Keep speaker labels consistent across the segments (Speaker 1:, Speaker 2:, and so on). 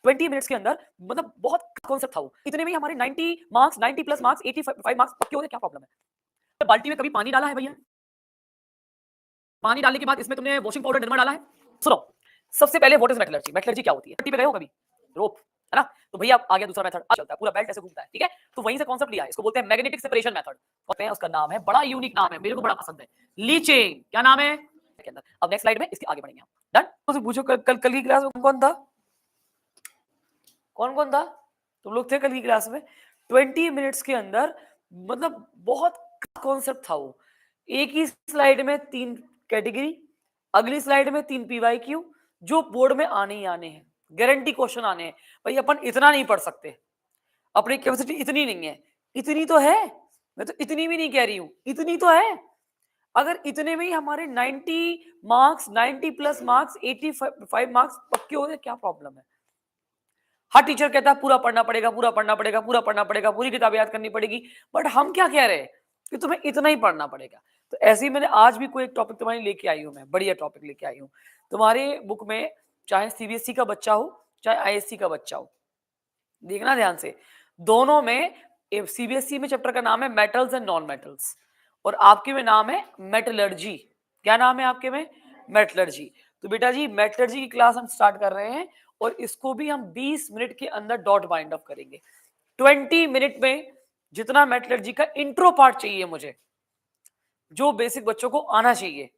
Speaker 1: 20 minutes के अंदर, मतलब बहुत कॉन्सेप्ट था वो, इतने में ही हमारे 90 मार्क्स, 90 प्लस मार्क्स, 85 मार्क्स पक्के हो गए। क्या प्रॉब्लम है? तो बाल्टी में कभी पानी डाला है भैया? पानी डालने के बाद इसमें तुमने वॉशिंग पाउडर निरमा डाला है? सुनो, सबसे पहले व्हाट इज मेटलर्जी? मेटलर्जी क्या होती है? पट्टी पे गए हो कभी? रोप, है ना? तो भैया आ गया दूसरा मेथड, चलता है, पूरा बेल्ट ऐसे घूमता है, ठीक है? तो वहीं से कॉन्सेप्ट लिया है, इसको बोलते हैं मैग्नेटिक सेपरेशन मेथड। कहते हैं, उसका नाम है, बड़ा यूनिक नाम है, मेरे को बड़ा पसंद है, लीचिंग। क्या नाम है? के अंदर। अब नेक्स्ट स्लाइड में इसके आगे बढ़ेंगे हम। डन? तो पूछो कल की क्लास में कौन था? कौन कौन था? तुम लोग थे कल की क्लास में? 20 मिनट्स के अंदर, मतलब बहुत कॉन्सेप्ट था वो। एक ही स्लाइड में 3 कैटेगरी, अगली स्लाइड में 3 पीवाईक्यू, जो बोर्ड में आने ही आने हैं, गारंटी क्वेश्चन आने हैं। भाई अपन इतना नहीं पढ़ सकते, अपनी कैपेसिटी इतनी नहीं है। इतनी तो है, मैं तो इतनी भी नहीं कह रही हूं, इतनी तो है। अगर इतने में ही हमारे 90 मार्क्स, 90 प्लस मार्क्स, 85 मार्क्स पक्के हो गए, क्या प्रॉब्लम है? हर टीचर कहता है पूरा पढ़ना पड़ेगा, पूरा पढ़ना पड़ेगा, पूरा पढ़ना पड़ेगा, पूरी किताब याद करनी पड़ेगी। बट हम क्या कह रहे हैं कि तुम्हें इतना ही पढ़ना पड़ेगा। तो ऐसे ही मैंने आज भी कोई एक टॉपिक तुम्हारे लेके आई हूं, मैं बढ़िया टॉपिक लेके आई हूं तुम्हारे बुक में। चाहे सीबीएसई का बच्चा हो, चाहे आईएससी का बच्चा हो, देखना ध्यान से, दोनों में। सीबीएसई में चैप्टर का नाम है मेटल्स एंड नॉन मेटल्स, और आपके में नाम है मेटलर्जी। क्या नाम है आपके में? मेटलर्जी। तो बेटा जी, मेटलर्जी की क्लास हम स्टार्ट कर रहे हैं, और इसको भी हम 20 मिनट के अंदर डॉट बाइंड अप करेंगे। 20 मिनट में जितना मेटलर्जी का इंट्रो पार्ट चाहिए मुझे, जो बेसिक बच्चों को आना चाहिए,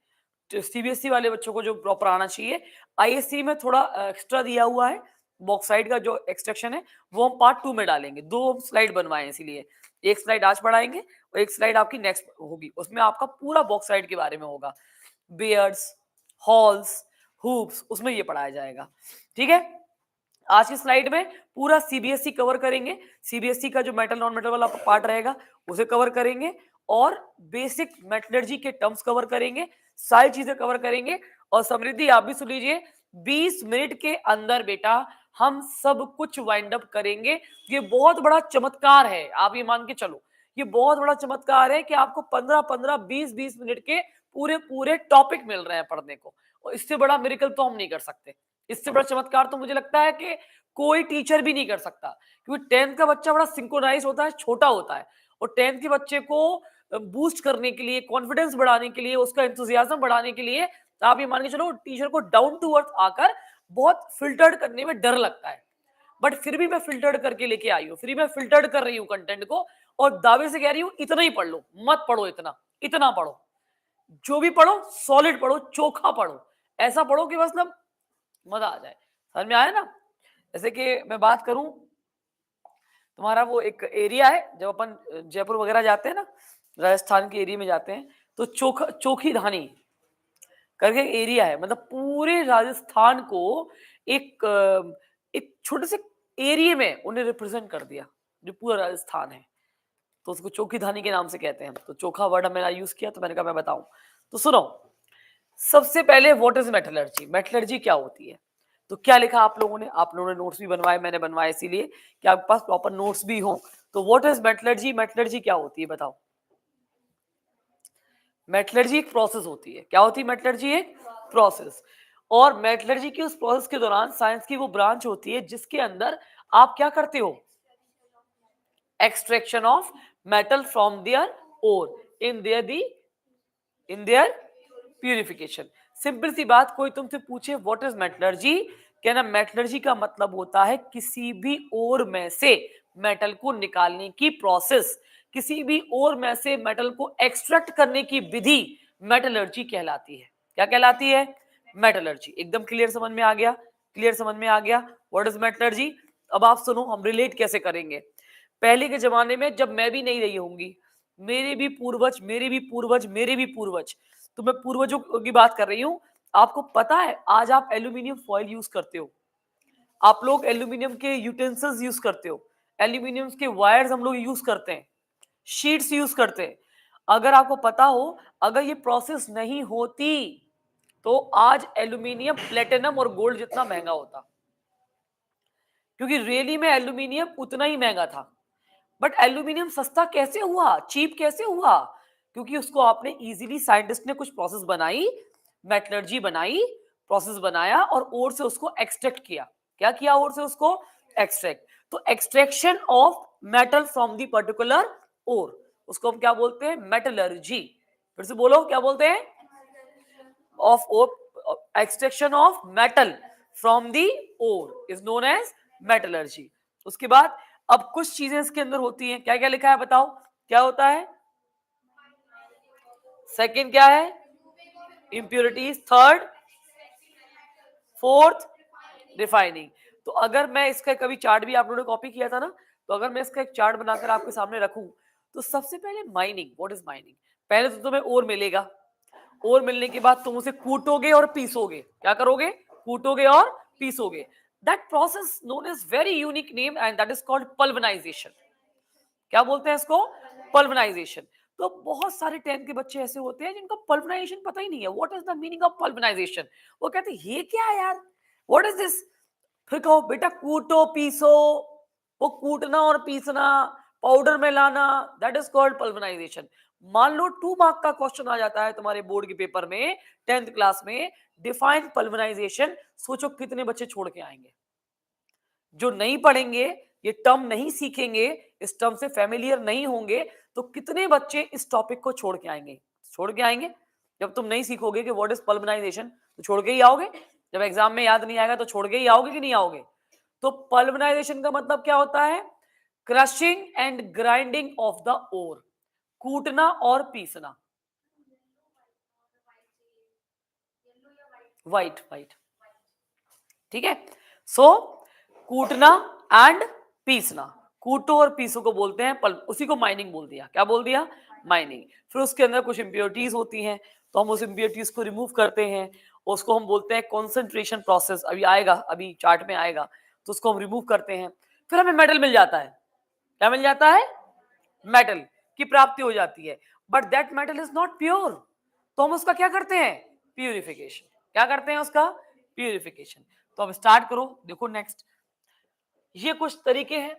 Speaker 1: तो सीबीएसई वाले बच्चों को जो प्रॉपर आना चाहिए, आईएससी में थोड़ा एक्स्ट्रा दिया हुआ है, बॉक्साइड का जो एक्सट्रैक्शन है वो हम पार्ट 2 में डालेंगे। 2 स्लाइड बनवाए, इसीलिए एक स्लाइड आज पढ़ाएंगे और एक स्लाइड आपकी नेक्स्ट होगी, उसमें आपका पूरा बॉक्साइड के बारे में होगा, बियर्ड्स, हॉल्स, हुप्स, उसमें ये पढ़ाया जाएगा। ठीक है, आज की स्लाइड में पूरा सीबीएसई कवर करेंगे। सीबीएसई का जो मेटल नॉन मेटल वाला पार्ट रहेगा उसे कवर करेंगे, और बेसिक मेटलर्जी के टर्म्स कवर करेंगे, सारी चीजें कवर करेंगे। और समृद्धि आप भी सुन लीजिए, 20 मिनट के अंदर बेटा हम सब कुछ वाइंड अप करेंगे। ये बहुत बड़ा चमत्कार है, आप ये मान के चलो, ये बहुत बड़ा चमत्कार है कि आपको 15-15, 20-20 मिनट के पूरे पूरे टॉपिक मिल रहे हैं पढ़ने को, और इससे बड़ा मिरेकल तो हम नहीं कर सकते। इससे बड़ा चमत्कार तो मुझे लगता है कि कोई टीचर भी नहीं कर सकता, क्योंकि 10th का बच्चा बड़ा सिंक्रोनाइज होता है, छोटा होता है, और 10th के बच्चे को बूस्ट करने के लिए, कॉन्फिडेंस बढ़ाने के लिए, उसका एंथुसियाज्म बढ़ाने के लिए, आप ये मान के चलो टीचर को डाउन टू अर्थ आकर बहुत फिल्टर्ड करने में डर लगता है। बट फिर भी मैं फिल्टर्ड करके लेके आई हूँ, फिर मैं फिल्टर्ड कर रही हूँ कंटेंट को, और दावे से कह रही हूँ इतना ही पढ़ लो, मत पढ़ो इतना, इतना पढ़ो, जो भी पढ़ो सॉलिड पढ़ो, चोखा पढ़ो, ऐसा पढ़ो कि मतलब मजा आ जाए। समझ में आया ना? जैसे कि मैं बात करूं, तुम्हारा वो एक एरिया है, जब अपन जयपुर वगैरह जाते हैं ना, राजस्थान के एरिया में जाते हैं, तो चोखी धानी करके एरिया है, मतलब पूरे राजस्थान को एक छोटे से एरिया में उन्हें रिप्रेजेंट कर दिया, जो पूरा राजस्थान है, तो उसको चोखी धानी के नाम से कहते हैं। तो चोखा वर्ड मैंने यूज किया, तो मैंने कहा मैं बताऊं। तो सुनो, सबसे पहले व्हाट इज मेटलर्जी? मेटलर्जी क्या होती है? तो क्या लिखा आप लोगों ने? आप लोगों ने नोट्स भी बनवाए, मैंने बनवाए इसीलिए कि आपके पास प्रॉपर नोट्स भी हो। तो व्हाट इज मेटलर्जी? मेटलर्जी क्या होती है बताओ? मेटलर्जी एक प्रोसेस होती है। क्या होती है मेटलर्जी? एक प्रोसेस। और मेटलर्जी की उस प्रोसेस के दौरान साइंस की वो ब्रांच होती है जिसके अंदर आप क्या करते हो? Extraction of metal from their ore in their purification. Simple सी बात, कोई तुमसे पूछे व्हाट इज मेटलर्जी, कहना मेटलर्जी का मतलब होता है किसी भी ओर में से मेटल को निकालने की प्रोसेस, किसी भी ओर में से मेटल को एक्सट्रैक्ट करने की विधि मेटलर्जी कहलाती है। क्या कहलाती है? मेटलर्जी। एकदम क्लियर समझ में आ गया? क्लियर समझ में आ गया व्हाट इज मेटलर्जी? अब आप सुनो, हम रिलेट कैसे करेंगे। पहले के जमाने में जब मैं भी नहीं रही होंगी, मेरे भी पूर्वज, मेरे भी पूर्वज, मेरे भी पूर्वज, तो मैं पूर्वजों की बात कर रही हूं। आपको पता है आज आप एल्यूमिनियम फॉइल यूज करते हो, आप लोग एल्यूमिनियम के यूटेंसिल्स यूज करते हो, एल्यूमिनियम के वायर्स हम लोग यूज करते हैं, शीट्स यूज करते हैं। अगर आपको पता हो, अगर ये प्रोसेस नहीं होती तो आज एल्यूमिनियम प्लेटिनम और गोल्ड जितना महंगा होता, क्योंकि रियली में एल्यूमिनियम उतना ही महंगा था। बट एल्यूमिनियम सस्ता कैसे हुआ, चीप कैसे हुआ? क्योंकि उसको आपने इजीली, साइंटिस्ट ने कुछ प्रोसेस बनाई, मेटलर्जी बनाई, प्रोसेस बनाया और ओर से उसको एक्सट्रैक्ट किया। क्या किया ओर से उसको एक्सट्रैक्ट। तो extraction of metal from the particular ore, उसको हम क्या बोलते हैं, मेटलर्जी। फिर से बोलो क्या बोलते हैं, of ore, extraction of metal from the ore is known as metallurgy. उसके बाद अब कुछ चीजें इसके अंदर होती हैं, क्या क्या लिखा है बताओ, क्या होता है, सेकंड क्या है, इम्प्योरिटीज, थर्ड, फोर्थ, रिफाइनिंग। तो अगर मैं इसका कभी चार्ट भी आप लोगों ने कॉपी किया था ना, तो अगर मैं इसका एक चार्ट बनाकर आपके सामने रखूं, तो सबसे पहले माइनिंग, व्हाट इज माइनिंग, पहले तो तुम्हें ओर मिलेगा, ओर मिलने के बाद तुम उसे कूटोगे और पीसोगे, क्या करोगे, कूटोगे और पीसोगे। That process known as very unique name and that is called pulverization. क्या बोलते हैं इसको, पल्वनाइजेशन। तो बहुत सारे 10th के बच्चे ऐसे होते हैं जिनको पल्वनाइजेशन पता ही नहीं है, what is the meaning of pulverization. वो कहते हैं ये क्या है यार, व्हाट इज दिस। फिर कहो बेटा कूटो पीसो, वो कूटना और पीसना, पाउडर में लाना, दैट इज कॉल्ड पल्वनाइजेशन। मान लो 2 मार्क का क्वेश्चन आ जाता है तुम्हारे बोर्ड के पेपर में 10th क्लास में, डिफाइन पल्वनाइजेशन, सोचो कितने बच्चे छोड़ के आएंगे। जो नहीं पढ़ेंगे, ये टर्म नहीं सीखेंगे, इस टर्म से फेमिलियर नहीं होंगे, तो कितने बच्चे इस टॉपिक को छोड़ के आएंगे, छोड़ के आएंगे। जब तुम नहीं सीखोगे कि व्हाट इज पल्वनाइजेशन, तो छोड़ के ही आओगे। जब एग्जाम में याद नहीं आएगा तो छोड़ के ही आओगे कि नहीं आओगे। तो पल्वनाइजेशन का मतलब क्या होता है, crushing and grinding of the ore, कूटना और पीसना। वाइट वाइट, ठीक है। सो कूटना एंड पीसना, कूटो और पीसो को बोलते हैं पल्प, उसी को माइनिंग बोल दिया, क्या बोल दिया, माइनिंग। फिर उसके अंदर कुछ इम्प्योरिटीज होती हैं, तो हम उस इम्प्योरिटीज को रिमूव करते हैं, उसको हम बोलते हैं कॉन्सेंट्रेशन प्रोसेस, अभी आएगा, अभी चार्ट में आएगा। तो उसको हम रिमूव करते हैं, फिर हमें मेटल मिल जाता है, क्या मिल जाता है, मेटल की प्राप्ति हो जाती है। But that metal is not pure, तो हम उसका क्या करते हैं, प्यूरिफिकेशन। क्या करते हैं उसका, प्यूरिफिकेशन। तो अब स्टार्ट करो, देखो नेक्स्ट, ये कुछ तरीके हैं।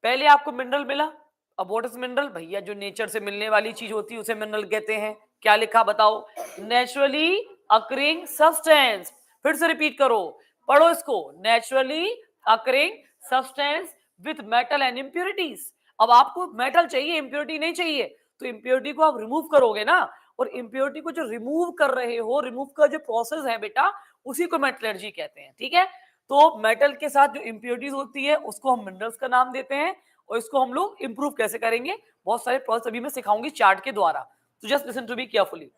Speaker 1: पहले आपको मिनरल मिला, अब व्हाट इज मिनरल, भैया जो नेचर से मिलने वाली चीज होती है उसे मिनरल कहते हैं। क्या लिखा बताओ, नेचुरली अकरिंग सब्सटेंस। फिर से रिपीट करो, पढ़ो इसको, naturally occurring substance with metal and impurities. अब आपको मेटल चाहिए, इम्प्योरिटी नहीं चाहिए, तो इम्प्योरिटी को आप रिमूव करोगे ना, और इम्प्योरिटी को जो रिमूव कर रहे हो, रिमूव का जो प्रोसेस है बेटा, उसी को मेटलर्जी कहते हैं, ठीक है। तो मेटल के साथ जो इम्प्योरिटीज होती है उसको हम मिनरल्स का नाम देते हैं, और इसको हम लोग इंप्रूव कैसे करेंगे, बहुत सारे प्रोसेस अभी मैं सिखाऊंगी चार्ट के द्वारा। तो just listen to me carefully.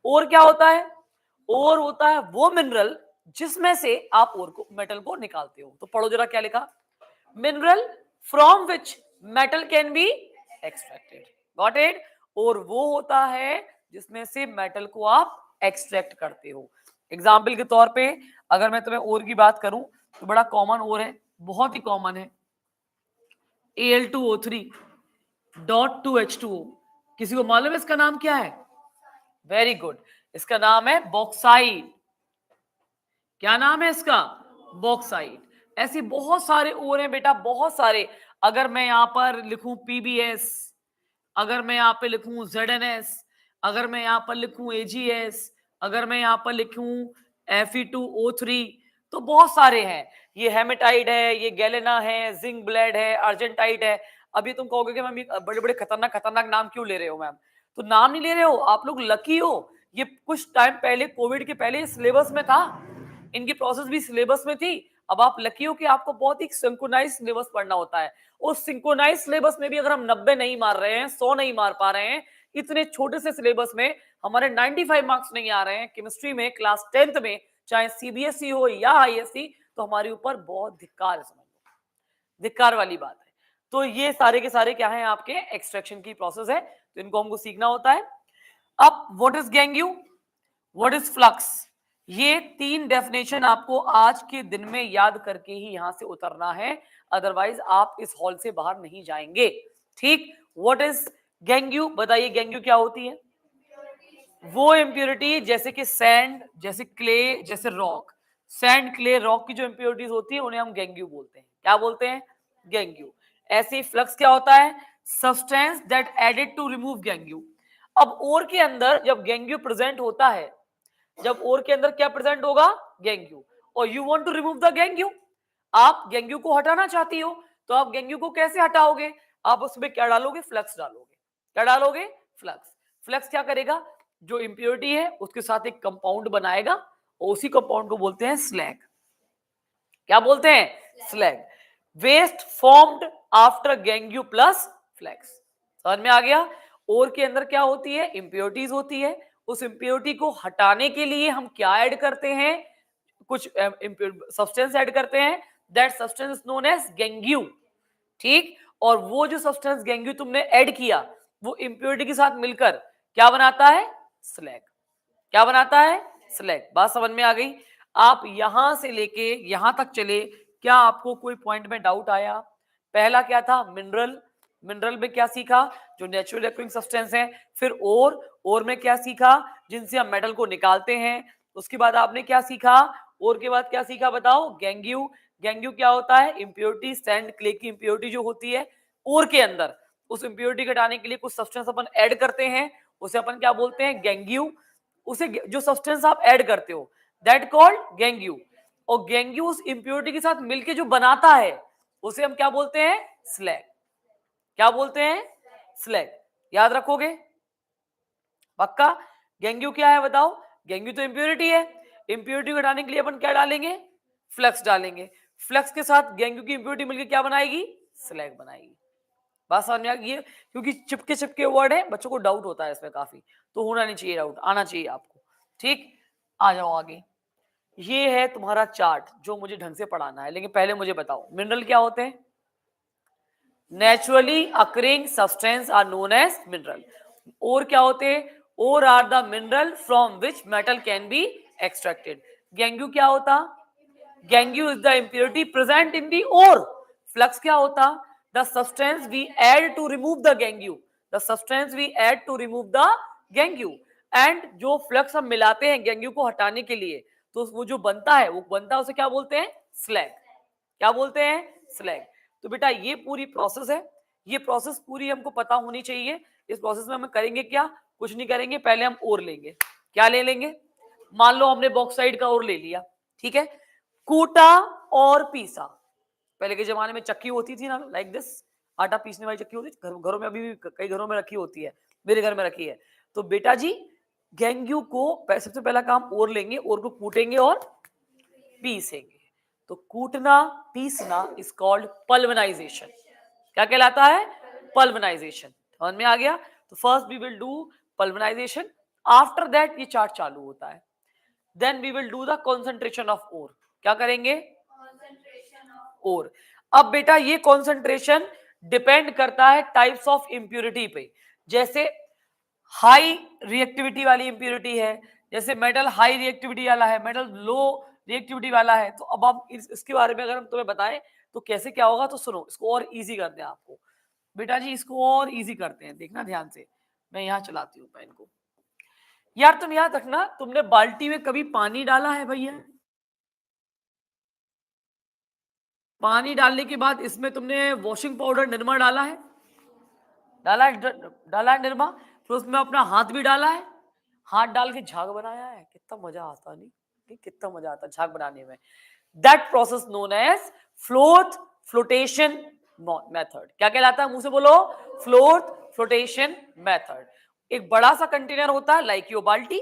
Speaker 1: और क्या होता है, और होता है वो मिनरल जिसमें से आप और को मेटल को निकालते हो। तो पढ़ो जरा क्या लिखा, mineral from which metal can be extracted, got it. और वो होता है जिसमें से मेटल को आप एक्सट्रैक्ट करते हो। एग्जाम्पल के तौर पे अगर मैं तुम्हें और की बात करूं, तो बड़ा कॉमन और है, बहुत ही कॉमन है, Al2O3.2H2O। किसी को मालूम है इसका नाम क्या है, वेरी गुड, इसका नाम है बॉक्साइट। क्या नाम है इसका, बॉक्साइट। ऐसे बहुत सारे और हैं बेटा, बहुत सारे। अगर मैं यहां पर लिखूं PbS, अगर मैं यहाँ पे लिखूं ZnS, अगर मैं यहाँ पर लिखूं AgS, अगर मैं यहाँ पर लिखूं Fe2O3, तो बहुत सारे हैं। ये हेमेटाइट है, ये गैलेना है, जिंक ब्लेड है, अर्जेंटाइट है। अभी तुम कहोगे कि मैम बड़े बड़े खतरनाक खतरनाक नाम क्यों ले रहे हो मैम, तो नाम नहीं ले रहे हो, आप लोग लकी हो। ये कुछ टाइम पहले, कोविड के पहले सिलेबस में था, इनकी प्रोसेस भी सिलेबस में थी। अब आप लकी हो कि आपको बहुत ही सिंक्रोनाइज सिलेबस पढ़ना होता है। उस सिंक्रोनाइज सिलेबस में भी अगर हम 90 नहीं मार रहे हैं, 100 नहीं मार पा रहे हैं, इतने छोटे से सिलेबस में हमारे 95 मार्क्स नहीं आ रहे हैं केमिस्ट्री में क्लास 10th में, चाहे CBSE हो या ISE, तो हमारे ऊपर बहुत धिक्कार है, समझ लो, धिक्कार वाली बात है। तो ये सारे के सारे क्या है, आपके एक्सट्रैक्शन की प्रोसेस है, तो इनको हमको सीखना होता है। अब what is गैंग्यू, what is flux, ये 3 डेफिनेशन आपको आज के दिन में याद करके ही यहां से उतरना है, अदरवाइज आप इस हॉल से बाहर नहीं जाएंगे, ठीक। व्हाट इज गैंग्यू, बताइए गैंग्यू क्या होती है, वो इम्प्योरिटी जैसे कि सैंड, जैसे क्ले, जैसे रॉक, सैंड क्ले रॉक की जो इम्प्योरिटीज होती है उन्हें हम गैंग्यू बोलते हैं, क्या बोलते हैं, गैंग्यू। ऐसे ही फ्लक्स क्या होता है, substance that added to remove gangue. अब ओर के अंदर जब गैंग्यू प्रेजेंट होता है, जब ओर के अंदर क्या प्रेजेंट होगा, गैंग्यू, और you want to remove the gangue. आप गेंगू को हटाना चाहती हो, तो आप गेंगू को कैसे हटाओगे? आप उसमें क्या डालोगे? फ्लक्स डालोगे। क्या डालोगे? फ्लक्स। फ्लक्स क्या करेगा? जो इंप्योरिटी है उसके साथ एक कंपाउंड बनाएगा और उसी कंपाउंड को बोलते हैं स्लैग। क्या बोलते हैं? Slag. Waste formed after gangue plus flux. समझ में आ गया? और के अंदर क्या होती है? इंप्योरिटीज होती है। उस इंप्योरिटी को हटाने के लिए हम क्या ऐड करते हैं? कुछ सब्सटेंस ऐड करते हैं। That substance known as gangue. ठीक, और वो जो सब्सटेंस गेंगू तुमने ऐड किया वो इंप्योरिटी के साथ मिलकर क्या बनाता है? स्लैग। क्या बनाता है? स्लैग। बात समझ में आ गई? आप यहां से लेके यहां तक चले, क्या आपको कोई पॉइंट में डाउट आया? पहला क्या था? मिनरल। मिनरल में क्या सीखा? जो नेचुरल अक्रिंग सब्सटेंस है। फिर और में क्या सीखा? जिनसे हम मेटल को निकालते हैं। उसके बाद आपने क्या सीखा? और के बाद क्या सीखा बताओ? गेंगू। गेंगू क्या होता है? इंप्योरिटी, सैंड, क्ले की इंप्योरिटी जो होती है और के अंदर, उस इंप्योरिटी घटाने के लिए कुछ सब्सटेंस अपन ऐड करते हैं, उसे अपन क्या बोलते हैं? गेंगू। उसे जो सब्सटेंस आप ऐड करते हो दैट कॉल्ड गेंगू। और गेंगू उस इंप्योरिटी के साथ मिलके जो बनाता है उसे हम क्या बोलते हैं? स्लैग। क्या बोलते हैं? स्लैग। याद रखोगे? पक्का? गेंगू क्या है बताओ? गेंगू तो इंप्योरिटी है। इंप्योरिटी को हटाने के लिए अपन क्या डालेंगे? फ्लक्स डालेंगे। फ्लक्स के साथ गेंगू की इंप्योरिटी मिलकर क्या बनाएगी? स्लैग बनाएगी। बात समझ में आ गई है? क्योंकि चिपके चिपके वर्ड है, बच्चों को डाउट होता है इसमें काफी, तो होना नहीं चाहिए डाउट, आना चाहिए आपको। ठीक, आ जाओ आगे। ये है तुम्हारा चार्ट जो मुझे ढंग से पढ़ाना है, लेकिन पहले मुझे बताओ मिनरल क्या होते हैं? Naturally occurring substance are known as mineral. Ore क्या होते हैं? Ore are the mineral from which metal can be extracted. Gangue क्या होता? Gangue is the impurity present in the ore. Flux क्या होता? The substance we add to remove the gangue. The substance we add to remove the gangue. And जो flux हम मिलाते हैं गेंगू को हटाने के लिए, तो वो जो बनता है उसे क्या बोलते हैं? स्लैग। क्या बोलते हैं? स्लैग। तो बेटा ये पूरी प्रोसेस है, ये प्रोसेस पूरी हमको पता होनी चाहिए। इस प्रोसेस में हम करेंगे क्या? कुछ नहीं करेंगे, पहले हम ओर लेंगे। क्या ले लेंगे? मान लो हमने बॉक्साइड का ओर ले लिया, ठीक है, कूटा और पीसा। पहले के जमाने में चक्की होती थी ना, लाइक दिस, आटा पीसने वाली चक्की होती थी, घरों में अभी भी कई घरों में रखी होती है, मेरे घर में रखी है। तो बेटा जी गेंगू को सबसे पहला काम ओर लेंगे, ओर को कूटेंगे और पीसेंगे। तो कूटना पीसना इज कॉल्ड पल्वनाइजेशन। क्या कहलाता है? पल्वनाइजेशन। समझ में आ गया? तो first we will do pulverization, after that ये चार्ट चालू होता है। Then we will do the concentration of ore. क्या करेंगे? ओर। अब बेटा ये कॉन्सेंट्रेशन डिपेंड करता है टाइप्स ऑफ इंप्योरिटी पे। जैसे हाई रिएक्टिविटी वाली इंप्योरिटी है, जैसे मेटल हाई रिएक्टिविटी वाला है, मेटल लो रिएक्टिविटी वाला है। तो अब आप इसके बारे में अगर हम तुम्हें बताएं तो कैसे क्या होगा, तो सुनो, इसको और इजी करते हैं आपको। बेटा जी इसको और इजी करते हैं, देखना ध्यान से। मैं यहाँ चलाती हूँ पेन को। यार तुम याद रखना, तुमने बाल्टी में कभी पानी डाला है भैया? पानी डालने के बाद इसमें तुमने वॉशिंग पाउडर निरमा डाला है? डाला है निरमा। फिर उसमें अपना हाथ भी डाला है, हाथ डाल के झाग बनाया है। कितना मजा आता नहीं? कितना मजा आता झाग बनाने में। That process known as flotation method. क्या कहलाता है? मुंह से बोलो। Flotation method. एक बड़ा सा कंटेनर होता है लाइक योर बाल्टी,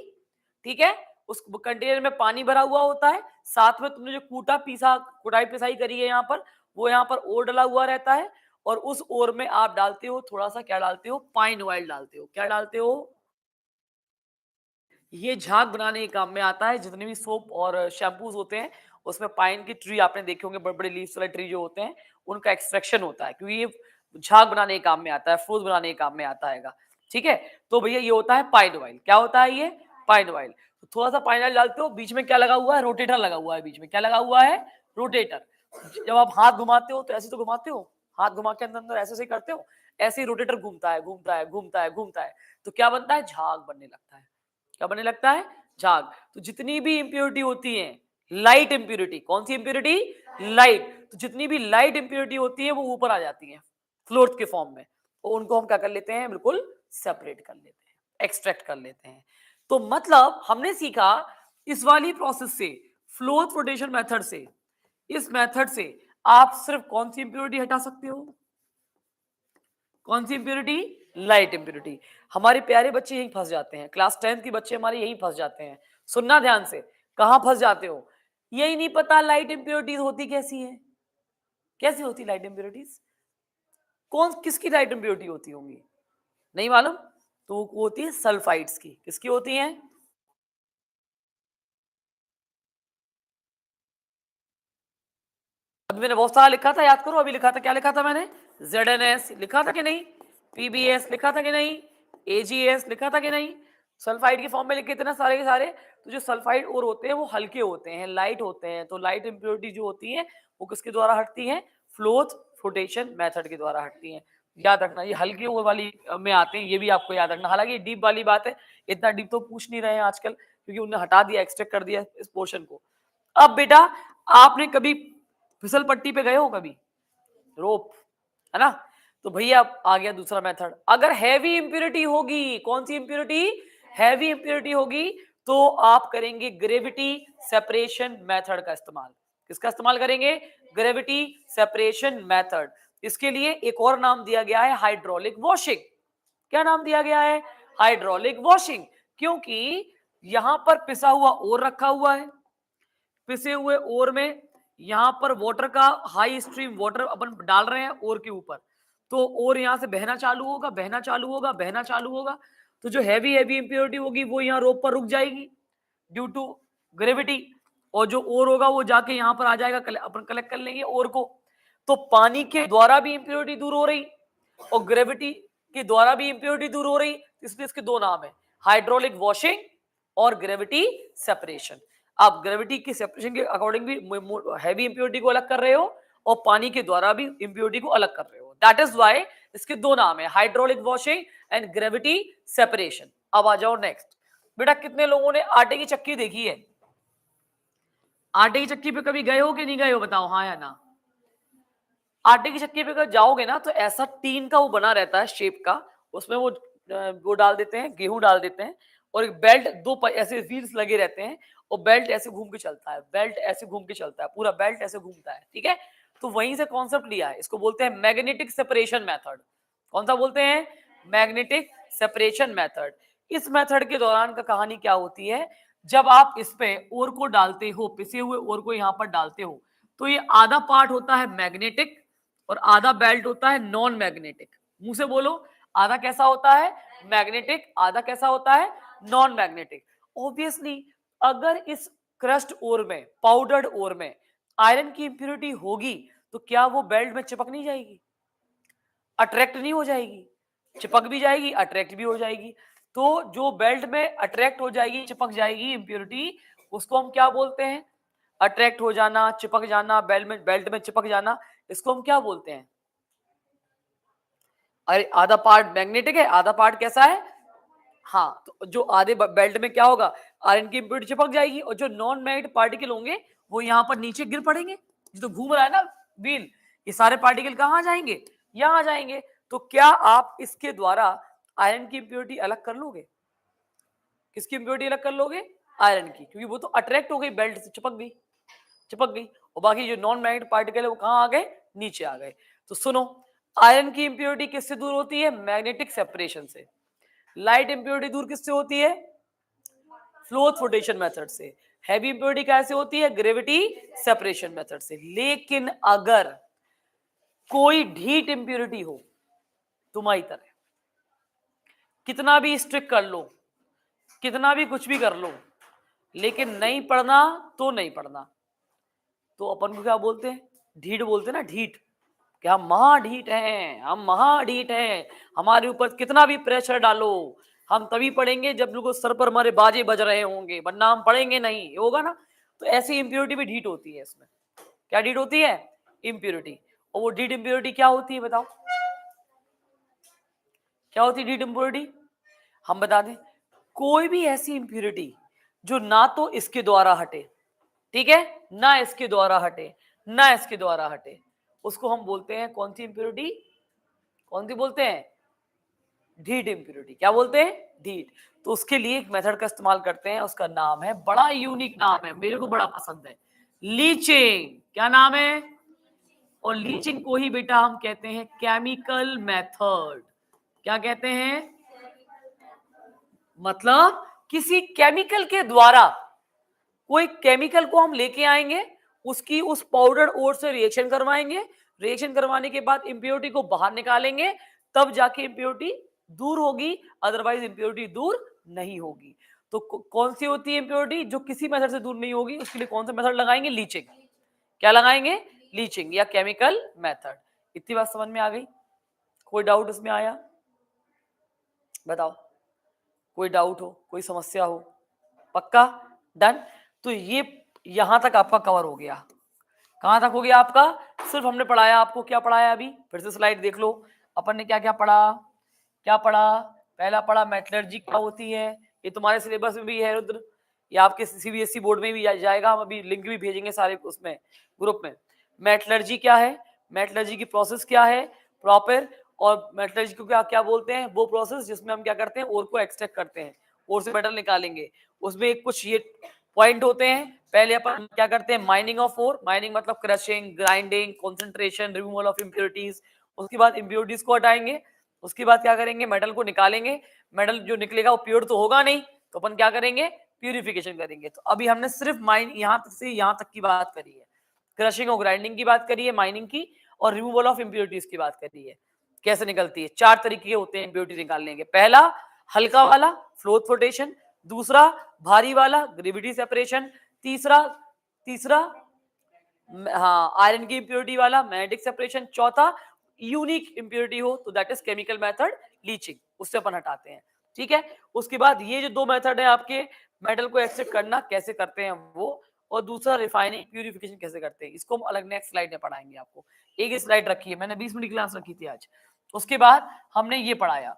Speaker 1: ठीक है, उस कंटेनर में पानी भरा हुआ होता है, साथ में तुमने जो कुटाई पिसाई करी है यहाँ पर, वो यहाँ पर ओर डला हुआ रहता है, और उस ओर में आप डालते हो थोड़ा सा, क्या डालते हो? पाइन ऑयल डालते हो। क्या डालते हो? ये झाग बनाने के काम में आता है। जितने भी सोप और शैम्पूज होते हैं उसमें पाइन की ट्री आपने देखे होंगे, बड़े बड़े लीव्स वाले ट्री जो होते हैं उनका एक्सट्रैक्शन होता है, क्योंकि ये झाग बनाने के काम में आता है, फ्रूट बनाने के काम में आता है। ठीक है, तो भैया ये होता है पाइन ऑयल। क्या होता है ये? Pine oil. तो थोड़ा सा पाइन ऑयल डालते हो, बीच में क्या लगा हुआ है? रोटेटर लगा हुआ है। बीच में क्या लगा हुआ है? रोटेटर। जब आप हाथ घुमाते हो तो ऐसे तो घुमाते हो, हाथ घुमा के अंदर अंदर ऐसे से करते हो, ऐसे ही रोटेटर घूमता है घूमता है घूमता है घूमता है, तो क्या बनता है? झाग बनने लगता है। क्या बनने लगता है? झाग। तो जितनी भी इंप्योरिटी होती है, लाइट इंप्योरिटी, कौन सी इंप्योरिटी? लाइट। तो जितनी भी लाइट इंप्योरिटी होती है वो ऊपर आ जाती है फ्लोर्स के फॉर्म में, और उनको हम क्या कर लेते हैं? बिल्कुल सेपरेट कर लेते हैं, एक्सट्रैक्ट कर लेते हैं। तो मतलब हमने सीखा इस वाली प्रोसेस से, फ्लोर फ्लोटेशन मेथड से, इस मेथड से आप सिर्फ कौन सी इंप्योरिटी हटा सकते हो? कौन सी इंप्योरिटी? Light impurity. हमारे प्यारे बच्चे यहीं फंस जाते हैं, क्लास 10th के बच्चे हमारे यहीं फंस जाते हैं। सुनना ध्यान से, कहां फंस जाते हो? यही नहीं पता लाइट इंप्योरिटीज होती कैसी है, कैसी होती लाइट इंप्योरिटीज, कौन किसकी लाइट इंप्योरिटी होती होंगी, नहीं मालूम? तो वो होती है सल्फाइड्स की। किसकी होती हैं? अभी मैंने बहुत सारा लिखा था, याद करो। अभी लिखा था, क्या लिखा था मैंने? ZnS लिखा था कि नहीं? PbS लिखा था कि नहीं? AgS लिखा था कि नहीं? सल्फाइड के फॉर्म में लिखे थे ना सारे के सारे। तो जो सल्फाइड और होते हैं वो हल्के होते हैं, लाइट होते हैं। तो लाइट इंप्योरिटी जो होती है वो किसके द्वारा हटती है? फ्लोथ फ्लोटेशन मेथड के द्वारा हटती है। याद रखना, ये हल्की और वाली में आते हैं, ये भी आपको याद रखना। हालांकि डीप वाली बात है, इतना डीप तो पूछ नहीं रहे हैं आजकल, क्योंकि उन्होंने हटा दिया, एक्सट्रैक्ट कर दिया इस पोर्शन को। अब बेटा, आपने कभी फिसल पट्टी पे गए हो कभी? रोप, है ना? तो भैया आ गया दूसरा मेथड। अगर हैवी इंप्योरिटी होगी, कौन सी इंप्योरिटी? हैवी इंप्योरिटी होगी, तो आप करेंगे ग्रेविटी सेपरेशन मेथड का इस्तेमाल। किसका इस्तेमाल करेंगे? Gravity separation method. इसके लिए एक और नाम दिया गया है, हाइड्रोलिक वॉशिंग। क्या नाम दिया गया है? Hydraulic washing. क्योंकि यहां पर पिसा हुआ ओर रखा हुआ है, पिसे हुए ओर में यहां पर वाटर का हाई स्ट्रीम वाटर अपन डाल रहे हैं ओर के ऊपर, तो ओर यहां से बहना चालू होगा, बहना चालू होगा, बहना चालू होगा। तो जो हैवी हैवी इंप्योरिटी होगी वो यहाँ रोप पर रुक जाएगी ड्यू टू ग्रेविटी, और जो ओर होगा वो जाके यहाँ पर आ जाएगा, अपन कलेक्ट कर लेंगे ओर को। तो पानी के द्वारा भी इंप्योरिटी दूर हो रही और ग्रेविटी के द्वारा भी इंप्योरिटी दूर हो रही, इसलिए इसके दो नाम है, हाइड्रोलिक वॉशिंग और ग्रेविटी सेपरेशन। आप ग्रेविटी की सेपरेशन के अकॉर्डिंग भी हैवी इंप्योरिटी को अलग कर रहे हो और पानी के द्वारा भी इंप्योरिटी को अलग कर रहे हो। दैट इज व्हाई इसके दो नाम है, hydraulic washing and gravity separation. अब आ जाओ नेक्स्ट। बेटा, कितने लोगों ने आटे की चक्की देखी है? आटे की चक्की पे कभी गए हो कि नहीं गए हो, बताओ हाँ या ना। आटे की चक्की पे अगर जाओगे ना, तो ऐसा टीन का वो बना रहता है शेप का, उसमें वो डाल देते हैं, गेहूं डाल देते हैं, और एक बेल्ट, ऐसे व्हील्स लगे रहते हैं, और बेल्ट ऐसे घूम के चलता है, बेल्ट ऐसे घूम के चलता है, पूरा बेल्ट ऐसे घूमता है, ठीक है? तो वहीं से कॉन्सेप्ट लिया है, इसको बोलते हैं मैग्नेटिक सेपरेशन मेथड। कौन सा बोलते हैं? Magnetic separation method. इस मेथड के दौरान का कहानी क्या होती है, जब आप इस पे ओर को डालते हो, पिसे हुए ओर को यहाँ पर डालते हो, तो ये आधा पार्ट होता है मैग्नेटिक और आधा बेल्ट होता है नॉन मैग्नेटिक। मुंह से बोलो, आधा कैसा होता है? मैग्नेटिक, आधा कैसा होता है? Non magnetic. ऑब्वियसली अगर इस क्रस्ट ओर में, पाउडर्ड ओर में आयरन की इंप्योरिटी होगी, तो क्या वो बेल्ट में चिपक नहीं जाएगी? अट्रैक्ट नहीं हो जाएगी? चिपक भी जाएगी, अट्रैक्ट भी हो जाएगी। तो जो बेल्ट में अट्रैक्ट हो जाएगी, चिपक जाएगी इंप्योरिटी, उसको हम क्या बोलते हैं? अट्रैक्ट हो जाना, चिपक जाना, बेल्ट में चिपक जाना, इसको हम क्या बोलते हैं? अरे आधा पार्ट मैग्नेटिक है, आधा पार्ट कैसा है? हाँ, तो जो आधे बेल्ट में क्या होगा, आयरन की इंप्योरिटी चिपक जाएगी, और जो नॉन मैग्नेटिक पार्टिकल होंगे वो यहाँ पर नीचे गिर पड़ेंगे। ये तो घूम रहा है ना व्हील, ये सारे पार्टिकल कहाँ जाएंगे? यहाँ जाएंगे। तो क्या आप इसके द्वारा आयरन की इंप्योरिटी अलग कर लोगे? किसकी इंप्योरिटी अलग कर लोगे? आयरन की, क्योंकि वो तो अट्रैक्ट हो गई, बेल्ट से चिपक गई, चिपक गई। और बाकी जो नॉन मैग्नेटिक पार्टिकल है वो कहाँ आ गए? नीचे आ गए। तो सुनो, आयरन की इंप्योरिटी किससे दूर होती है? मैग्नेटिक सेपरेशन से। लाइट इंप्योरिटी दूर किससे होती है? फ्लोथ फ्लोटेशन मेथड से। हैवी इंप्योरिटी कैसे होती है? ग्रेविटी सेपरेशन मेथड से। लेकिन अगर कोई ढीठ इंप्योरिटी हो तुम्हारी तरह, कितना भी स्ट्रिक्ट कर लो, कितना भी कुछ भी कर लो, लेकिन नहीं पढ़ना तो नहीं पढ़ना, तो अपन को क्या बोलते हैं? ढीठ बोलते हैं ना, ढीठ। कि हम महाढीठ हैं, हम महाढीठ हैं, हमारे ऊपर कितना भी प्रेशर डालो, हम तभी पढ़ेंगे जब लोगों सर पर हमारे बाजे बज रहे होंगे, वरना हम पढ़ेंगे नहीं, ये होगा ना? तो ऐसी इंप्योरिटी भी ढीठ होती है इसमें। क्या ढीठ होती है? इंप्योरिटी। और वो ढीठ इंप्योरिटी क्या होती है, बताओ क्या होती है ढीठ इंप्योरिटी? हम बता दें, कोई भी ऐसी इंप्योरिटी जो ना तो इसके द्वारा हटे, ठीक है, ना इसके द्वारा हटे, ना इसके द्वारा हटे, उसको हम बोलते हैं कौन सी इंप्योरिटी? कौन सी बोलते हैं? ढीठ इंप्योरिटी। क्या बोलते हैं? ढीठ। तो उसके लिए एक मेथड का इस्तेमाल करते हैं, उसका नाम है, बड़ा यूनिक नाम है, मेरे को बड़ा पसंद है, लीचिंग, क्या नाम है? और लीचिंग को ही बेटा हम कहते हैं केमिकल मेथड। क्या कहते हैं? मतलब किसी केमिकल के द्वारा कोई केमिकल को हम लेके आएंगे, उसकी उस पाउडर ओर से रिएक्शन करवाएंगे, रिएक्शन करवाने के बाद इंप्योरिटी को बाहर निकालेंगे, तब जाके इंप्योरिटी दूर होगी, अदरवाइज इंप्योरिटी दूर नहीं होगी। तो कौन सी होती है इंप्योरिटी जो किसी मेथड से दूर नहीं होगी? उसके लिए कौन सा मेथड लगाएंगे? लीचिंग। क्या लगाएंगे? लीचिंग या केमिकल मेथड। इतनी बात समझ में आ गई? कोई डाउट इसमें आया? बताओ, कोई डाउट हो, कोई समस्या हो? पक्का? डन। तो ये यहां तक आपका कवर हो गया। कहां तक हो गया आपका? सिर्फ हमने पढ़ाया, आपको क्या पढ़ाया अभी? फिर से स्लाइड देख लो। अपन ने क्या क्या पढ़ा? क्या पढ़ा? पहला पढ़ा मेटलर्जी क्या होती है। ये तुम्हारे सिलेबस में भी है रुद्र, ये आपके सीबीएसई बोर्ड में भी जाएगा, हम अभी लिंक भी भेजेंगे सारे उसमें ग्रुप में। मेटलर्जी क्या है, मेटलर्जी की प्रोसेस क्या है प्रॉपर, और मेटलर्जी को क्या क्या बोलते हैं? वो प्रोसेस जिसमें हम क्या करते हैं, ओर को एक्सट्रैक्ट करते हैं, ओर से मेटल निकालेंगे। उसमें कुछ ये पॉइंट होते हैं। पहले अपन क्या करते हैं? Mining of ore. माइनिंग मतलब crushing, grinding, concentration, removal of impurities. उसके बाद इंप्योरिटीज को हटाएंगे। उसके बाद क्या करेंगे? मेटल को निकालेंगे। मेटल जो निकलेगा वो प्योर तो होगा नहीं, तो अपन क्या करेंगे? प्यूरिफिकेशन करेंगे। तो अभी हमने सिर्फ माइन यहां से यहां तक की बात करी है, क्रशिंग और ग्राइंडिंग की बात करी है, माइनिंग की, और रिमूवल ऑफ इंप्योरिटीज की बात करी है। कैसे निकलती है? 4 तरीके के होते हैं इंप्योरिटी निकालने के। पहला हल्का वाला फ्लोट फ्लोटेशन, दूसरा भारी वाला ग्रेविटी सेपरेशन, तीसरा तीसरा हाँ आयरन की इंप्योरिटी वाला मैग्नेटिक सेपरेशन, चौथा यूनिक इंप्योरिटी हो तो that is chemical method leaching, उससे अपन हटाते हैं। ठीक है। उसके बाद ये जो 2 मेथड है आपके, मेटल को एक्सट्रैक्ट करना कैसे करते हैं वो, और दूसरा रिफाइनिंग प्यूरिफिकेशन कैसे करते हैं, इसको हम अलग नेक्स्ट स्लाइड में पढ़ाएंगे आपको। एक ही स्लाइड रखी है मैंने, 20 मिनट की क्लास रखी थी आज। उसके बाद हमने ये पढ़ाया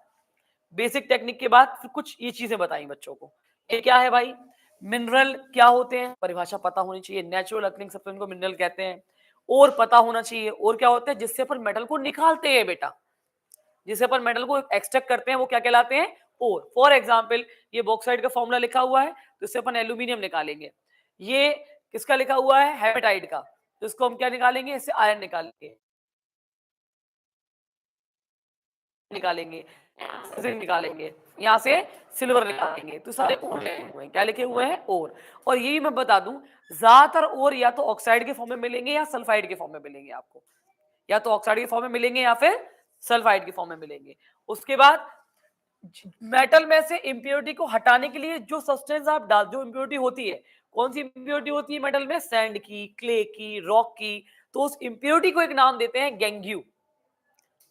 Speaker 1: बेसिक टेक्निक के बाद, फिर कुछ ये चीजें बताई बच्चों को। ये क्या है भाई? मिनरल क्या होते हैं, परिभाषा पता होनी चाहिए। नेचुरल अकरिंग सब्सटेंस को मिनरल कहते हैं। और पता होना चाहिए और क्या होते हैं जिससे अपन मेटल को निकालते हैं बेटा, जिससे अपन मेटल को एक्सट्रैक्ट करते हैं वो क्या कहलाते हैं? और फॉर एग्जांपल ये बॉक्साइट का फॉर्मूला लिखा हुआ है, तो इससे अपन एल्यूमिनियम निकालेंगे। ये किसका लिखा हुआ है? हेमेटाइट का, तो इसको हम क्या निकालेंगे? इससे आयरन निकालेंगे, निकालेंगे जिंक निकालेंगे, यहाँ से सिल्वर निकालेंगे। तो सारे ओर लिखे हुए हैं। क्या लिखे हुए हैं? और ये भी मैं बता दूं, ज्यादातर ओर या तो ऑक्साइड के फॉर्म में मिलेंगे या सल्फाइड के फॉर्म में मिलेंगे आपको, या तो ऑक्साइड के फॉर्म में मिलेंगे या फिर सल्फाइड के फॉर्म में मिलेंगे। उसके बाद मेटल में से इंप्योरिटी को हटाने के लिए जो सब्सटेंस आप डाल, जो इंप्योरिटी होती है, कौन सी इंप्योरिटी होती है मेटल में? सैंड की, क्ले की, रॉक की। तो उस इंप्योरिटी को एक नाम देते हैं गैंग्यू।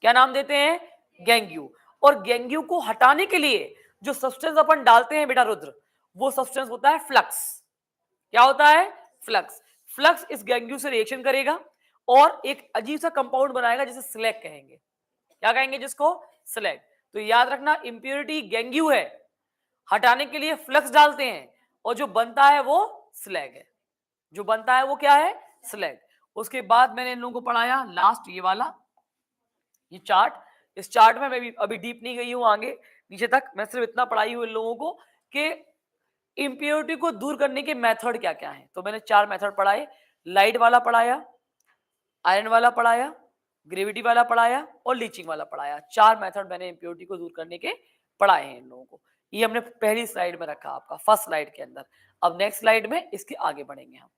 Speaker 1: क्या नाम देते हैं? गैंग्यू। और गैंग्यू को हटाने के लिए जो सब्सटेंस अपन डालते हैं बेटा रुद्र, वो सब्सटेंस होता है फ्लक्स। क्या होता है? फ्लक्स। फ्लक्स इस गैंग्यू से रिएक्शन करेगा और एक अजीब सा कंपाउंड बनाएगा जिसे स्लैग कहेंगे। क्या कहेंगे जिसको? स्लैग। तो याद रखना इंप्योरिटी गैंग्यू है, हटाने के लिए फ्लक्स डालते हैं, और जो बनता है वो स्लैग है। जो बनता है वो क्या है? स्लैग। उसके बाद मैंने इन लोगों को पढ़ाया लास्ट ये वाला, ये चार्ट। इस चार्ट में मैं भी अभी डीप नहीं गई हूं आगे नीचे तक, मैं सिर्फ इतना पढ़ाई हूं इन लोगों को कि इंप्योरिटी को दूर करने के मेथड क्या क्या हैं। तो मैंने 4 मेथड पढ़ाए, लाइट वाला पढ़ाया, आयरन वाला पढ़ाया, ग्रेविटी वाला पढ़ाया और लीचिंग वाला पढ़ाया। 4 मेथड मैंने इंप्योरिटी को दूर करने के पढ़ाए हैं इन लोगों को। ये हमने पहली स्लाइड में रखा, आपका फर्स्ट स्लाइड के अंदर। अब नेक्स्ट स्लाइड में इसके आगे बढ़ेंगे हम।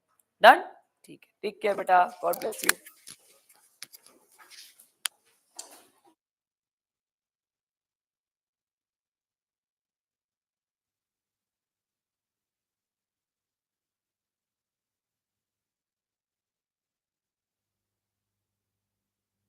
Speaker 1: डन? ठीक है, टेक केयर बेटा, गॉड ब्लेस यू।